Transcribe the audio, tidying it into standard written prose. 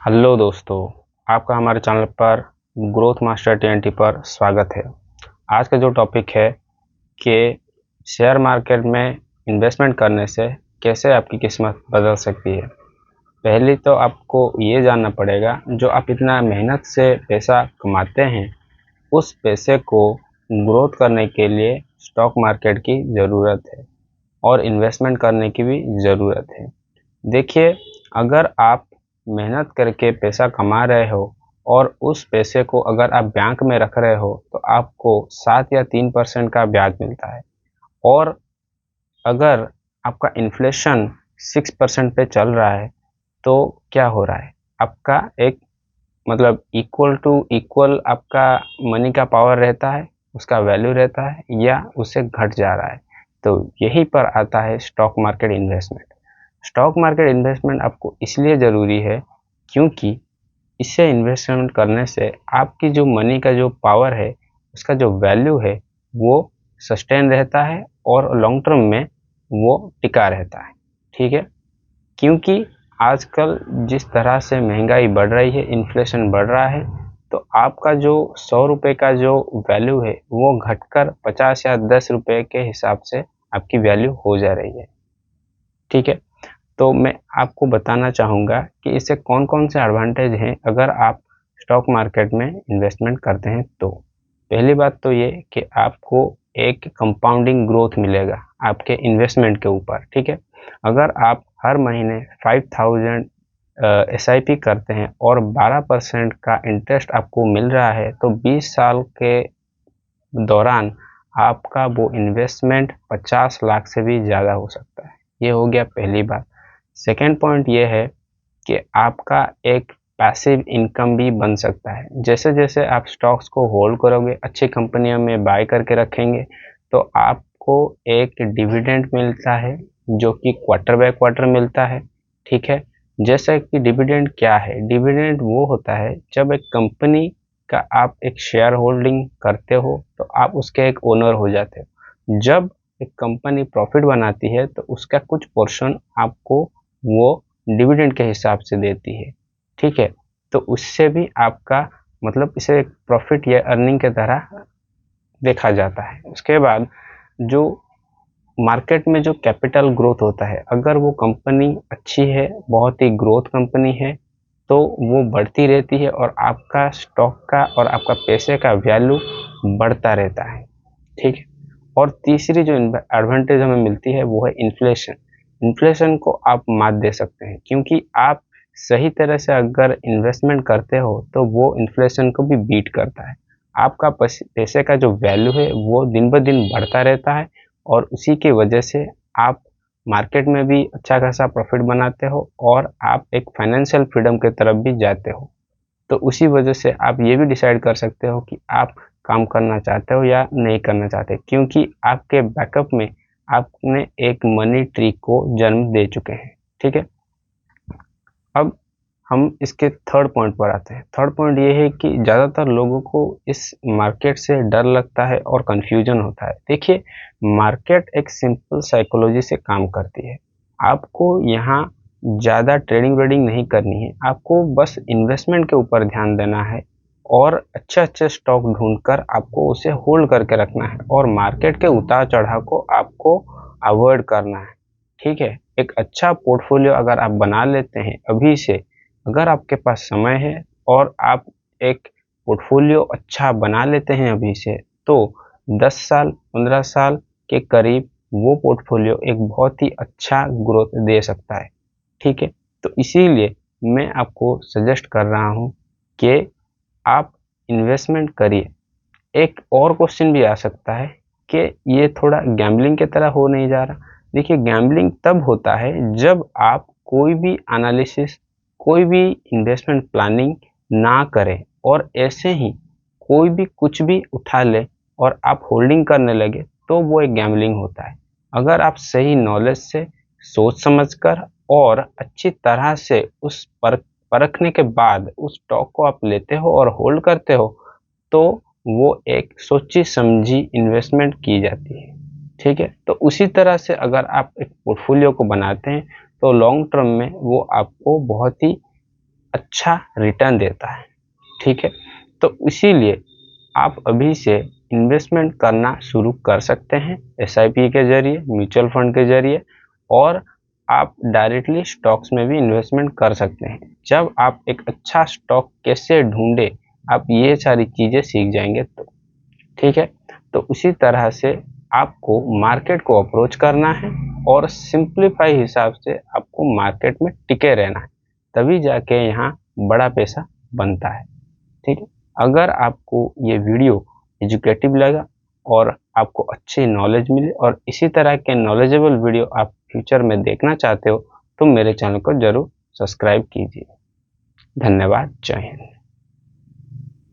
Hello दोस्तों, आपका हमारे चैनल पर ग्रोथ मास्टर टीएनटी पर स्वागत है। आज का जो टॉपिक है कि शेयर मार्केट में इन्वेस्टमेंट करने से कैसे आपकी किस्मत बदल सकती है। पहले तो आपको ये जानना पड़ेगा, जो आप इतना मेहनत से पैसा कमाते हैं उस पैसे को ग्रोथ करने के लिए स्टॉक मार्केट की ज़रूरत है और इन्वेस्टमेंट करने की भी ज़रूरत है। देखिए, अगर आप मेहनत करके पैसा कमा रहे हो और उस पैसे को अगर आप बैंक में रख रहे हो तो आपको 7 या 3% का ब्याज मिलता है। और अगर आपका इन्फ्लेशन 6% पे चल रहा है तो क्या हो रहा है, आपका एक मतलब इक्वल टू इक्वल आपका मनी का पावर रहता है, उसका वैल्यू रहता है या उससे घट जा रहा है। तो यहीं पर आता है stock market investment. Stock market investment आपको इसलिए ज़रूरी है क्योंकि इससे इन्वेस्टमेंट करने से आपकी जो मनी का जो पावर है, उसका जो वैल्यू है वो सस्टेन रहता है और लॉन्ग टर्म में वो टिका रहता है। ठीक है, क्योंकि आजकल जिस तरह से महंगाई बढ़ रही है, इन्फ्लेशन बढ़ रहा है, तो आपका जो 100 रुपये का जो वैल्यू है वो घटकर 50 या 10 रुपये के हिसाब से आपकी वैल्यू हो जा रही है। ठीक है, तो मैं आपको बताना चाहूँगा कि इससे कौन-कौन से एडवांटेज हैं अगर आप स्टॉक मार्केट में इन्वेस्टमेंट करते हैं तो। पहली बात तो ये कि आपको एक कंपाउंडिंग ग्रोथ मिलेगा आपके इन्वेस्टमेंट के ऊपर। ठीक है, अगर आप हर महीने 5000 एसआईपी करते हैं और 12% का इंटरेस्ट आपको मिल रहा है तो 20 साल के दौरान आपका वो इन्वेस्टमेंट 50 लाख से भी ज़्यादा हो सकता है। ये हो गया पहली बात। सेकेंड पॉइंट ये है कि आपका एक पैसिव इनकम भी बन सकता है। जैसे जैसे आप स्टॉक्स को होल्ड करोगे, अच्छी कंपनियों में बाय करके रखेंगे, तो आपको एक डिविडेंड मिलता है जो कि क्वार्टर बाय क्वार्टर मिलता है। ठीक है, जैसा कि डिविडेंड क्या है, डिविडेंड वो होता है जब एक कंपनी का आप एक शेयर होल्डिंग करते हो तो आप उसके एक ओनर हो जाते हो। जब एक कंपनी प्रॉफिट बनाती है तो उसका कुछ पोर्शन आपको वो डिविडेंड के हिसाब से देती है। ठीक है, तो उससे भी आपका मतलब इसे एक प्रॉफिट या अर्निंग की तरह देखा जाता है। उसके बाद जो मार्केट में जो कैपिटल ग्रोथ होता है, अगर वो कंपनी अच्छी है, बहुत ही ग्रोथ कंपनी है, तो वो बढ़ती रहती है और आपका स्टॉक का और आपका पैसे का वैल्यू बढ़ता रहता है। ठीक है, और तीसरी जो एडवांटेज हमें मिलती है वो है इन्फ्लेशन। इन्फ्लेशन को आप मात दे सकते हैं क्योंकि आप सही तरह से अगर इन्वेस्टमेंट करते हो तो वो इन्फ्लेशन को भी बीट करता है। आपका पैसे का जो वैल्यू है वो दिन ब दिन बढ़ता रहता है और उसी की वजह से आप मार्केट में भी अच्छा खासा प्रॉफिट बनाते हो और आप एक फाइनेंशियल फ्रीडम की तरफ भी जाते हो। तो उसी वजह से आप ये भी डिसाइड कर सकते हो कि आप काम करना चाहते हो या नहीं करना चाहते, क्योंकि आपके बैकअप में आपने एक मनी ट्री को जन्म दे चुके हैं। ठीक है, अब हम इसके थर्ड पॉइंट पर आते हैं। थर्ड पॉइंट ये है कि ज़्यादातर लोगों को इस मार्केट से डर लगता है और कन्फ्यूजन होता है। देखिए, मार्केट एक सिंपल साइकोलॉजी से काम करती है। आपको यहाँ ज़्यादा ट्रेडिंग व्रेडिंग नहीं करनी है, आपको बस इन्वेस्टमेंट के ऊपर ध्यान देना है और अच्छे अच्छे स्टॉक ढूंढकर आपको उसे होल्ड करके रखना है और मार्केट के उतार चढ़ाव को आपको अवॉइड करना है। ठीक है, एक अच्छा पोर्टफोलियो अगर आप बना लेते हैं अभी से, अगर आपके पास समय है और आप एक पोर्टफोलियो अच्छा बना लेते हैं अभी से, तो 10 साल 15 साल के करीब वो पोर्टफोलियो एक बहुत ही अच्छा ग्रोथ दे सकता है। ठीक है, तो इसीलिए मैं आपको सजेस्ट कर रहा हूँ कि आप इन्वेस्टमेंट करिए। एक और क्वेश्चन भी आ सकता है कि ये थोड़ा गैम्बलिंग की तरह हो नहीं जा रहा। देखिए, गैम्बलिंग तब होता है जब आप कोई भी एनालिसिस, कोई भी इन्वेस्टमेंट प्लानिंग ना करें और ऐसे ही कोई भी कुछ भी उठा ले और आप होल्डिंग करने लगे, तो वो एक गैम्बलिंग होता है। अगर आप सही नॉलेज से, सोच समझकर और अच्छी तरह से उस परखने के बाद उस स्टॉक को आप लेते हो और होल्ड करते हो, तो वो एक सोची समझी इन्वेस्टमेंट की जाती है। ठीक है, तो उसी तरह से अगर आप एक पोर्टफोलियो को बनाते हैं तो लॉन्ग टर्म में वो आपको बहुत ही अच्छा रिटर्न देता है। ठीक है, तो इसीलिए आप अभी से इन्वेस्टमेंट करना शुरू कर सकते हैं एसआईपी के जरिए, म्यूचुअल फंड के जरिए, और आप डायरेक्टली स्टॉक्स में भी इन्वेस्टमेंट कर सकते हैं। जब आप एक अच्छा स्टॉक कैसे ढूंढे, आप ये सारी चीज़ें सीख जाएंगे तो ठीक है। तो उसी तरह से आपको मार्केट को अप्रोच करना है और सिंप्लीफाई हिसाब से आपको मार्केट में टिके रहना है, तभी जाके यहाँ बड़ा पैसा बनता है। ठीक है, अगर आपको ये वीडियो एजुकेटिव लगा और आपको अच्छी नॉलेज मिली और इसी तरह के नॉलेजेबल वीडियो आप फ्यूचर में देखना चाहते हो तो मेरे चैनल को जरूर सब्सक्राइब कीजिए। धन्यवाद। जय हिंद।